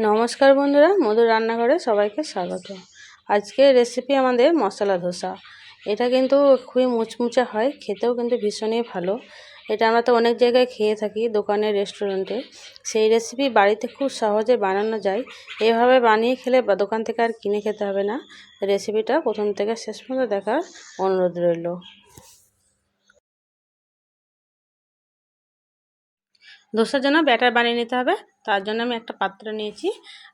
নমস্কার বন্ধুরা, মধুর রান্নাঘরে সবাইকে স্বাগত। আজকের রেসিপি আমাদের মশলা ধোসা। এটা কিন্তু খুবই মুচমুচে হয়, খেতেও কিন্তু ভীষণই ভালো। এটা আমরা তো অনেক জায়গায় খেয়ে থাকি, দোকানে, রেস্টুরেন্টে। সেই রেসিপি বাড়িতে খুব সহজে বানানো যায়। এভাবে বানিয়ে খেলে বা দোকান থেকে আর কিনে খেতে হবে না। রেসিপিটা প্রথম থেকে শেষ পর্যন্ত দেখার অনুরোধ রইল। ধোসার জন্য ব্যাটার বানিয়ে নিতে হবে। তার জন্য আমি একটা পাত্র নিয়েছি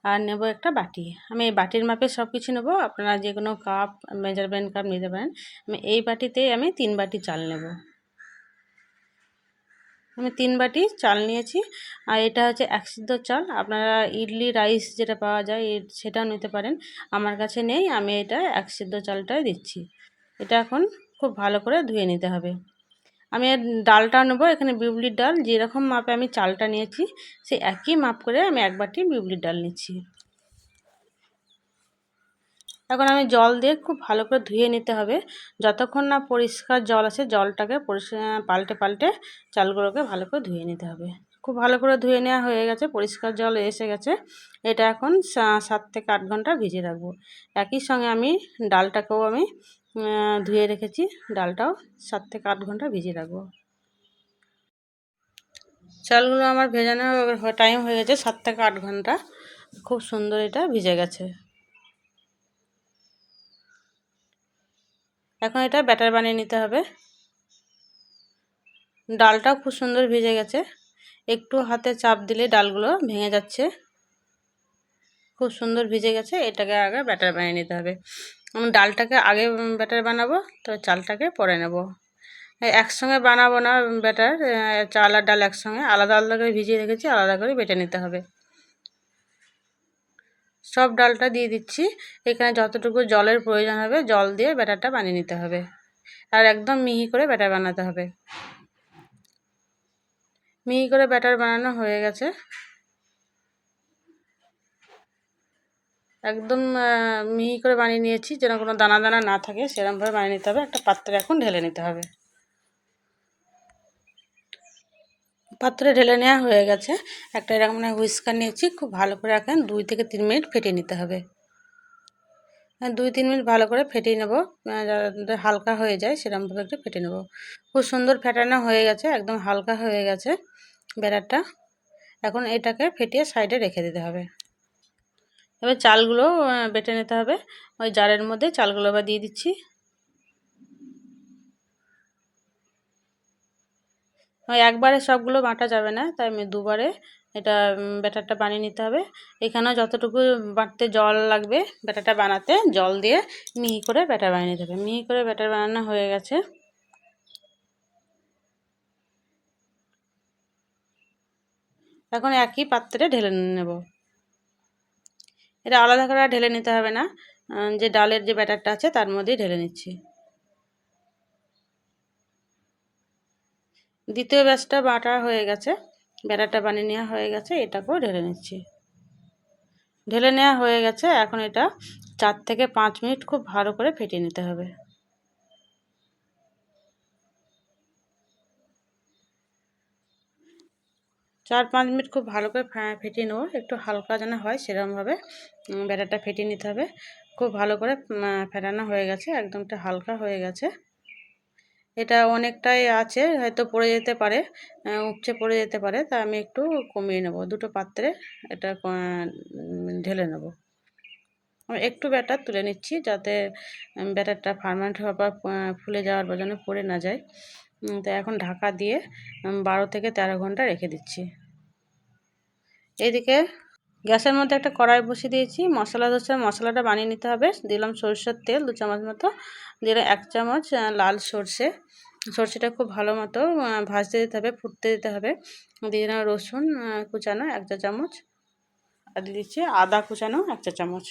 আর নেব একটা বাটি। আমি এই বাটির মাপে সব কিছু নেব। আপনারা যে কোনো কাপ, মেজারমেন্ট কাপ নিতে পারেন। এই বাটিতেই আমি 3 বাটি চাল নেব। আমি 3 বাটি চাল নিয়েছি। আর এটা হচ্ছে এক সিদ্ধ চাল। আপনারা ইডলি রাইস যেটা পাওয়া যায় সেটাও নিতে পারেন। আমার কাছে নেই, আমি এটা এক সিদ্ধ চালটাই দিচ্ছি। এটা এখন খুব ভালো করে ধুয়ে নিতে হবে। আমি এর ডালটা নেবো। এখানে বিউলির ডাল যেরকম মাপে আমি চালটা নিয়েছি সেই একই মাপ করে আমি এক বাটি বিউলির ডাল নিচ্ছি। এখন আমি জল দিয়ে খুব ভালো করে ধুয়ে নিতে হবে। যতক্ষণ না পরিষ্কার জল আসে জলটাকে পাল্টে পাল্টে চালগুলোকে ভালো করে ধুয়ে নিতে হবে। খুব ভালো করে ধুয়ে নেওয়া হয়ে গেছে, পরিষ্কার জল এসে গেছে। এটা এখন 7 থেকে 8 ঘন্টা ভিজিয়ে রাখবো। একই সঙ্গে আমি ডালটাকেও আমি ধুয়ে রেখেছি, ডালটাও 7 থেকে 8 ঘন্টা ভিজিয়ে রাখবো। চালগুলো আমার ভেজানো টাইম হয়ে গেছে 7 থেকে 8 ঘন্টা। খুব সুন্দর এটা ভিজে গেছে। এখন এটা ব্যাটার বানিয়ে নিতে হবে। ডালটাও খুব সুন্দর ভিজে গেছে। একটু হাতে চাপ দিলে ডালগুলো ভেঙে যাচ্ছে। খুব সুন্দর ভিজে গেছে। এটাকে আগে ব্যাটার বানিয়ে নিতে হবে। আমি ডালটাকে আগে ব্যাটার বানাবো, তো চালটাকে পরে নেব। একসঙ্গে বানাবো না ব্যাটার, চাল আর ডাল একসঙ্গে আলাদা আলাদা করে ভিজিয়ে রেখেছি, আলাদা করে বেটে নিতে হবে। সব ডালটা দিয়ে দিচ্ছি। এখানে যতটুকু জলের প্রয়োজন হবে জল দিয়ে ব্যাটারটা বানিয়ে নিতে হবে। আর একদম মিহি করে ব্যাটার বানাতে হবে। মিহি করে ব্যাটার বানানো হয়ে গেছে। একদম মিহি করে বানিয়ে নিয়েছি, যেন কোনো দানা দানা না থাকে সেরকমভাবে বানিয়ে নিতে হবে। একটা পাত্রে এখন ঢেলে নিতে হবে। পাত্রে ঢেলে নেওয়া হয়ে গেছে। একটা এরকম হুইস্কার নিয়েছি, খুব ভালো করে এখন 2 থেকে 3 মিনিট ফেটিয়ে নিতে হবে। 2-3 মিনিট ভালো করে ফেটিয়ে নেব, যাতে হালকা হয়ে যায় সেরকমভাবে একটু ফেটে নেব। খুব সুন্দর ফেটানো হয়ে গেছে, একদম হালকা হয়ে গেছে ব্যাটারটা। এখন এটাকে ফেটিয়ে সাইডে রেখে দিতে হবে। এবার চালগুলো বেটে নিতে হবে। ওই জারের মধ্যে চালগুলো আবার দিয়ে দিচ্ছি। ওই একবারে সবগুলো বাটা যাবে না, তাই আমি দুবারে এটা ব্যাটারটা বানিয়ে নিতে হবে। এখানেও যতটুকু বাটতে জল লাগবে ব্যাটারটা বানাতে, জল দিয়ে মিহি করে ব্যাটার বানিয়ে নিতে হবে। মিহি করে ব্যাটার বানানো হয়ে গেছে। এখন একই পাত্রে ঢেলে নেব। এটা আলাদা করে ঢেলে নিতে হবে না, যে ডালের যে ব্যাটারটা আছে তার মধ্যেই ঢেলে নিচ্ছি। দ্বিতীয় ব্যাচটা বাটা হয়ে গেছে, ব্যাটারটা বানিয়ে নেওয়া হয়ে গেছে। এটাকেও ঢেলে নিচ্ছি। ঢেলে নেওয়া হয়ে গেছে। এখন এটা 4 থেকে 5 মিনিট খুব ভালো করে ফেটিয়ে নিতে হবে। 4-5 মিনিট খুব ভালো করে ফেটিয়ে নেব। একটু হালকা যেন হয় সেরকমভাবে ব্যাটারটা ফেটিয়ে নিতে হবে। খুব ভালো করে ফেটানো হয়ে গেছে, একদমটা হালকা হয়ে গেছে। এটা অনেকটাই আছে, হয়তো পড়ে যেতে পারে, উপচে পড়ে যেতে পারে, তা আমি একটু কমিয়ে নেব। দুটো পাত্রে এটা ঢেলে নেব। একটু ব্যাটার তুলে নিচ্ছি, যাতে ব্যাটারটা ফার্মেন্ট হওয়ার পর ফুলে যাওয়ার বা যেন পড়ে না যায়। তো এখন ঢাকা দিয়ে 12 থেকে 13 ঘন্টা রেখে দিচ্ছি। এইদিকে গ্যাসের মধ্যে একটা কড়াই বসিয়ে দিয়েছি। মশলা ধোসার মশলাটা বানিয়ে নিতে হবে। দিলাম সরষের তেল 2 চামচ মতো, দিলাম 1 চামচ লাল সর্ষে। সর্ষেটা খুব ভালো মতো ভাজতে দিতে হবে, ফুটতে দিতে হবে। দিয়ে দিলাম রসুন কুচানো 1 চা চামচ, আর দিয়ে দিচ্ছি আদা কুচানো 1 চা চামচ।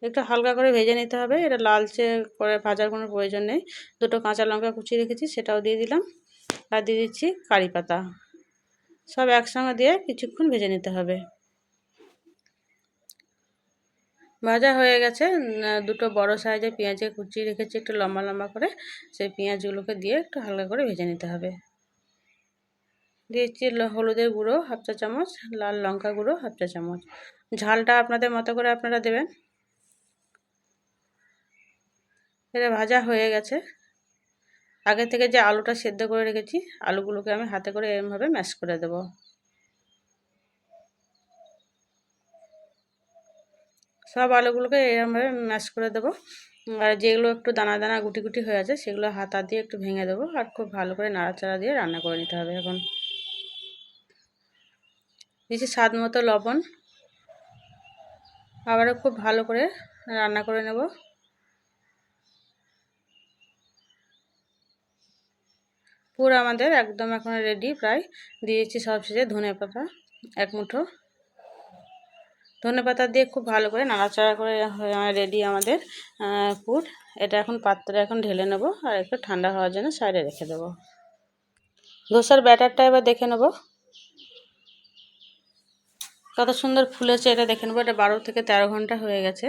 একটু হালকা করে ভেজে নিতে হবে। এটা লালচে করে ভাজার কোনো প্রয়োজন নেই। 2টো কাঁচা লঙ্কা কুচিয়ে রেখেছি সেটাও দিয়ে দিলাম, আর দিয়ে দিচ্ছি কারি পাতা। সব একসঙ্গে দিয়ে কিছুক্ষণ ভেজে নিতে হবে। ভাজা হয়ে গেছে। 2টো বড় সাইজের পেঁয়াজকে কুচিয়ে রেখেছি একটু লম্বা লম্বা করে, সেই পেঁয়াজগুলোকে দিয়ে একটু হালকা করে ভেজে নিতে হবে। দিয়েছি হলুদের গুঁড়ো 1/2 চা চামচ, লাল লঙ্কা গুঁড়ো 1/2 চা চামচ। ঝালটা আপনাদের মতো করে আপনারা দেবেন। এটা ভাজা হয়ে গেছে। আগে থেকে যে আলুটা সেদ্ধ করে রেখেছি, আলুগুলোকে আমি হাতে করে এরমভাবে ম্যাশ করে দেবো। সব আলুগুলোকে এরমভাবে ম্যাশ করে দেবো। আর যেগুলো একটু দানা দানা গুটি গুটি হয়ে আছে সেগুলো হাতা দিয়ে একটু ভেঙে দেবো, আর খুব ভালো করে নাড়াচাড়া দিয়ে রান্না করে নিতে হবে। এখন দিচ্ছি স্বাদ মতো লবণ, আবারও খুব ভালো করে রান্না করে নেব। পুরো আমাদের একদম এখন রেডি প্রায়। দিয়েছি সবশেষে ধনেপাতা 1 মুঠো। ধনেপাতা দিয়ে খুব ভালো করে নাড়াচাড়া করে রেডি আমাদের পুর। এটা এখন পাত্রে এখন ঢেলে নেব, আর একটু ঠান্ডা হওয়ার জন্য সাইডে রেখে দেবো। ধোসার ব্যাটারটা এবার দেখে নেব কত সুন্দর ফুলেছে। এটা দেখে নেবো, এটা 12 থেকে 13 ঘন্টা হয়ে গেছে।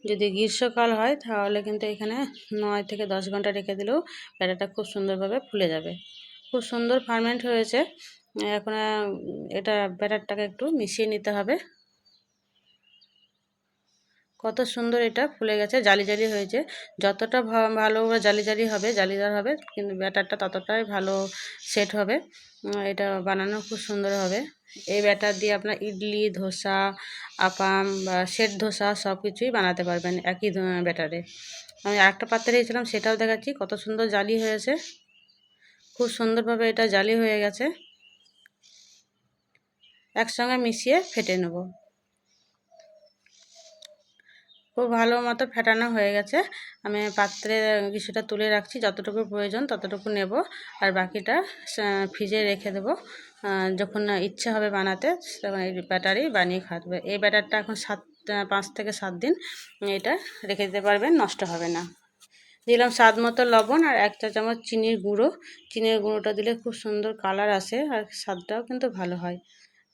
যদি গ্রীষ্মকাল হয় তাহলে কিন্তু এখানে 9 থেকে 10 ঘন্টা রেখে দিলেও ব্যাটারটা খুব সুন্দরভাবে ফুলে যাবে। খুব সুন্দর ফার্মেন্ট হয়েছে। এখন এটা ব্যাটারটাকে একটু মিশিয়ে নিতে হবে। কত সুন্দর এটা ফুলে গেছে, জালি জালি হয়েছে। যতটা ভালো জালি জালি হবে, জালিদার হবে, কিন্তু ব্যাটারটা ততটাই ভালো সেট হবে। এটা বানানো খুব সুন্দর হবে। এই ব্যাটার দিয়ে আপনার ইডলি, ধোসা, আপাম বা সেট ধোসা সব কিছুই বানাতে পারবেন একই ব্যাটারে। আমি আরেকটা পাত্রে দিয়েছিলাম, সেটাও দেখাচ্ছি কত সুন্দর জালি হয়েছে। খুব সুন্দরভাবে এটা জালি হয়ে গেছে। একসঙ্গে মিশিয়ে ফেটে নেব। খুব ভালো মতো ফেটানো হয়ে গেছে। আমি পাত্রে কিছুটা তুলে রাখছি, যতটুকু প্রয়োজন ততটুকু নেব, আর বাকিটা ফ্রিজে রেখে দেবো। যখন ইচ্ছা হবে বানাতে তখন এই ব্যাটারই বানিয়ে খাওয়াতে। এই ব্যাটারটা এখন 5 থেকে 7 দিন এটা রেখে দিতে পারবেন, নষ্ট হবে না। দিলাম স্বাদ মতো লবণ আর 1 চা চামচ চিনির গুঁড়ো। চিনির গুঁড়োটা দিলে খুব সুন্দর কালার আসে, আর স্বাদটাও কিন্তু ভালো হয়।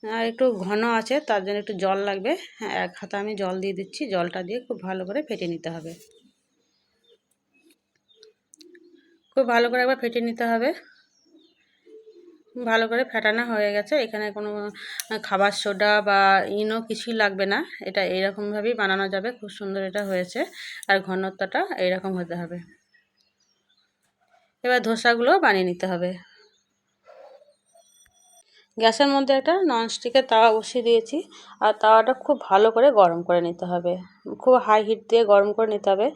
আর একটু ঘন আছে, তার জন্য একটু জল লাগবে। হ্যাঁ, 1 হাতা আমি জল দিয়ে দিচ্ছি। জলটা দিয়ে খুব ভালো করে ফেটে নিতে হবে। খুব ভালো করে একবার ফেটে নিতে হবে। ভালো করে ফেটানো হয়ে গেছে। এখানে কোনো খাবার সোডা বা ইনো কিছুই লাগবে না। এটা এইরকমভাবেই বানানো যাবে। খুব সুন্দর এটা হয়েছে, আর ঘনত্বটা এইরকম হতে হবে। এবার ধোসাগুলো বানিয়ে নিতে হবে। গ্যাসের মধ্যে একটা ননস্টিকের তাওয়া বসিয়ে দিয়েছি, আর তাওয়াটা খুব ভালো করে গরম করে নিতে হবে। খুব হাই হিট দিয়ে গরম করে নিতে হবে।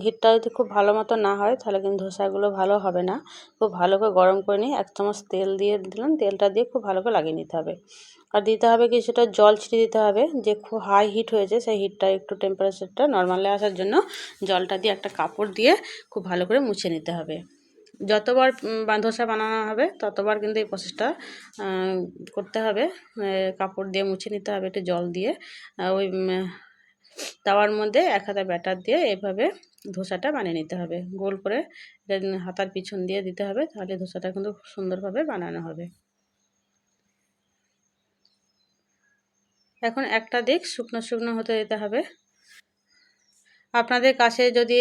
হিটটা যদি খুব ভালো মতো না হয় তাহলে কিন্তু ধোসাগুলো ভালো হবে না। খুব ভালো করে গরম করে নিয়ে 1 চামচ তেল দিয়ে দিলাম। তেলটা দিয়ে খুব ভালো করে লাগিয়ে নিতে হবে, আর দিতে হবে কিছুটা জল ছিটিয়ে দিতে হবে। যে খুব হাই হিট হয়েছে সেই হিটটা একটু টেম্পারেচারটা নর্মালে আসার জন্য জলটা দিয়ে একটা কাপড় দিয়ে খুব ভালো করে মুছে নিতে হবে। যতবার ধোসা বানানো হবে ততবার কিন্তু এই প্রসেসটা করতে হবে। কাপড় দিয়ে মুছে নিতে হবে একটু জল দিয়ে। ওই তাওয়ার মধ্যে 1 হাতা ব্যাটার দিয়ে এভাবে ধোসাটা বানিয়ে নিতে হবে। গোল করে হাতার পিছন দিয়ে দিতে হবে, তাহলে ধোসাটা কিন্তু খুব সুন্দরভাবে বানানো হবে। এখন একটা দিক শুকনো শুকনো হতে দিতে হবে। আপনাদের কাছে যদি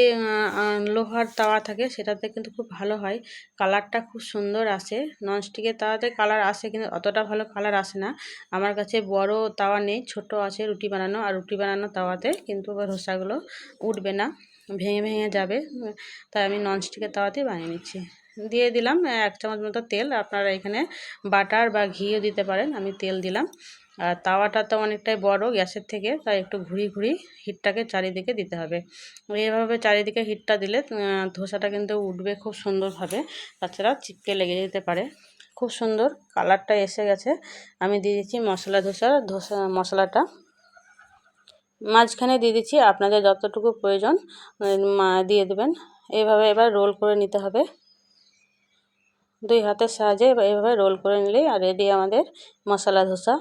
লোহার তাওয়া থাকে সেটাতে কিন্তু খুব ভালো হয়, কালারটা খুব সুন্দর আসে। ননস্টিকের তাওয়াতে কালার আসে কিন্তু অতটা ভালো কালার আসে না। আমার কাছে বড় তাওয়া নেই, ছোট আছে রুটি বানানো, আর রুটি বানানো তাওয়াতে কিন্তু ধোসাগুলো উঠবে না, ভেঙে ভেঙে যাবে। তাই আমি ননস্টিকের তাওয়াতেই বানিয়ে নিচ্ছি। দিয়ে দিলাম 1 চামচ মতো তেল। আপনারা এখানে বাটার বা ঘিও দিতে পারেন, আমি তেল দিলাম। আর তাওয়াটা তো অনেকটাই বড় গ্যাসের থেকে, তাই একটু ঘুরিয়ে ঘুরিয়ে হিটটাকে চারিদিকে দিতে হবে। এইভাবে চারিদিকে হিটটা দিলে ধোসাটা কিন্তু উঠবে খুব সুন্দরভাবে, তাছাড়া চিপকে লেগে যেতে পারে। খুব সুন্দর কালারটা এসে গেছে। আমি দিয়ে দিচ্ছি ধোসা মশলাটা মাঝখানে দিয়ে দিচ্ছি। আপনাদের যতটুকু প্রয়োজন দিয়ে দেবেন। এইভাবে এবার রোল করে নিতে হবে। 2 হাতের সাহায্যে এইভাবে রোল করে নিলেই আর রেডি আমাদের মশলা ধোসা।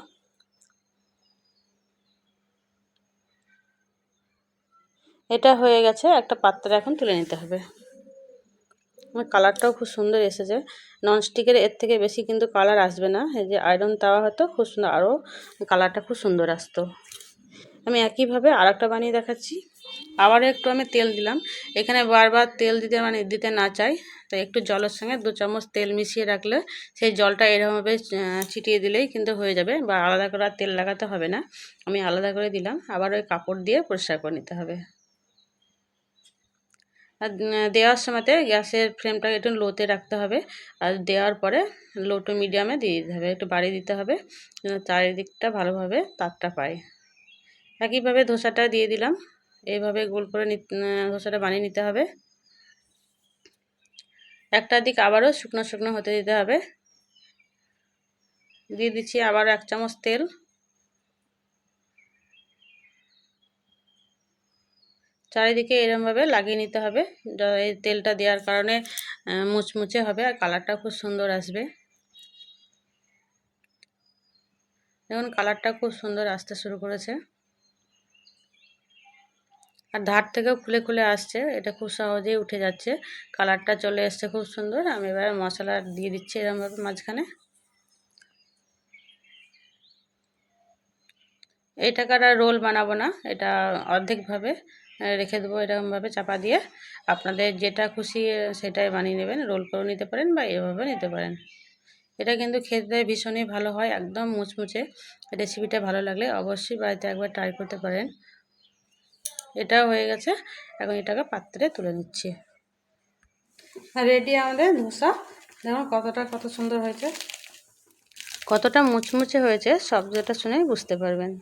এটা হয়ে গেছে, একটা পাত্রে এখন তুলে নিতে হবে। আমার কালারটাও খুব সুন্দর এসেছে। ননস্টিকের এর থেকে বেশি কিন্তু কালার আসবে না। এই যে আয়রন তাওয়া হতো খুব সুন্দর, আরও কালারটা খুব সুন্দর আসতো। আমি একইভাবে আরেকটা বানিয়ে দেখাচ্ছি। আবারও একটু আমি তেল দিলাম। এখানে বারবার তেল দিতে না চাই, তো একটু জলের সঙ্গে 2 চামচ তেল মিশিয়ে রাখলে সেই জলটা এরকমভাবে ছিটিয়ে দিলেই কিন্তু হয়ে যাবে, বা আলাদা করে আর তেল লাগাতে হবে না। আমি আলাদা করে দিলাম। আবার ওই কাপড় দিয়ে পরিষ্কার করে নিতে হবে। আর দেওয়ার সময়তে গ্যাসের ফ্লেমটা একটু লোতে রাখতে হবে। আর দেওয়ার পরে লো টু মিডিয়ামে দিয়ে দিতে হবে, একটু বাড়িয়ে দিতে হবে যেন চারিদিকটা ভালোভাবে তাপটা পায়। একইভাবে ধোসাটা দিয়ে দিলাম। এইভাবে গোল করে ধোসাটা বানিয়ে নিতে হবে। একটা দিক আবারও শুকনো শুকনো হতে দিতে হবে। দিয়ে দিচ্ছি আবার 1 চামচ তেল। চারিদিকে এরমভাবে লাগিয়ে নিতে হবে। এই তেলটা দেওয়ার কারণে মুচমুচে হবে আর কালারটা খুব সুন্দর আসবে। দেখুন কালারটা খুব সুন্দর আসতে শুরু করেছে, আর ধার থেকেও খুলে খুলে আসছে। এটা খুব সহজেই উঠে যাচ্ছে, কালারটা চলে এসছে খুব সুন্দর। আমি এবার মশলা দিয়ে দিচ্ছি এরমভাবে মাঝখানে। এটাকে আর রোল বানাবো না, এটা অর্ধেকভাবে রেখে দেবো এরকমভাবে চাপা দিয়ে। আপনাদের যেটা খুশি সেটাই বানিয়ে নেবেন, রোল করে নিতে পারেন বা এভাবে নিতে পারেন। এটা কিন্তু খেতে ভীষণই ভালো হয়, একদম মুচমুচে। রেসিপিটা ভালো লাগলে অবশ্যই বাড়িতে একবার ট্রাই করতে পারেন। এটাও হয়ে গেছে, এখন এটাকে পাত্রে তুলে নিচ্ছি। রেডি আমাদের ধোসা। দেখুন কত সুন্দর হয়েছে, কতটা মুচমুচে হয়েছে, শব্দটা শুনেই বুঝতে পারবেন।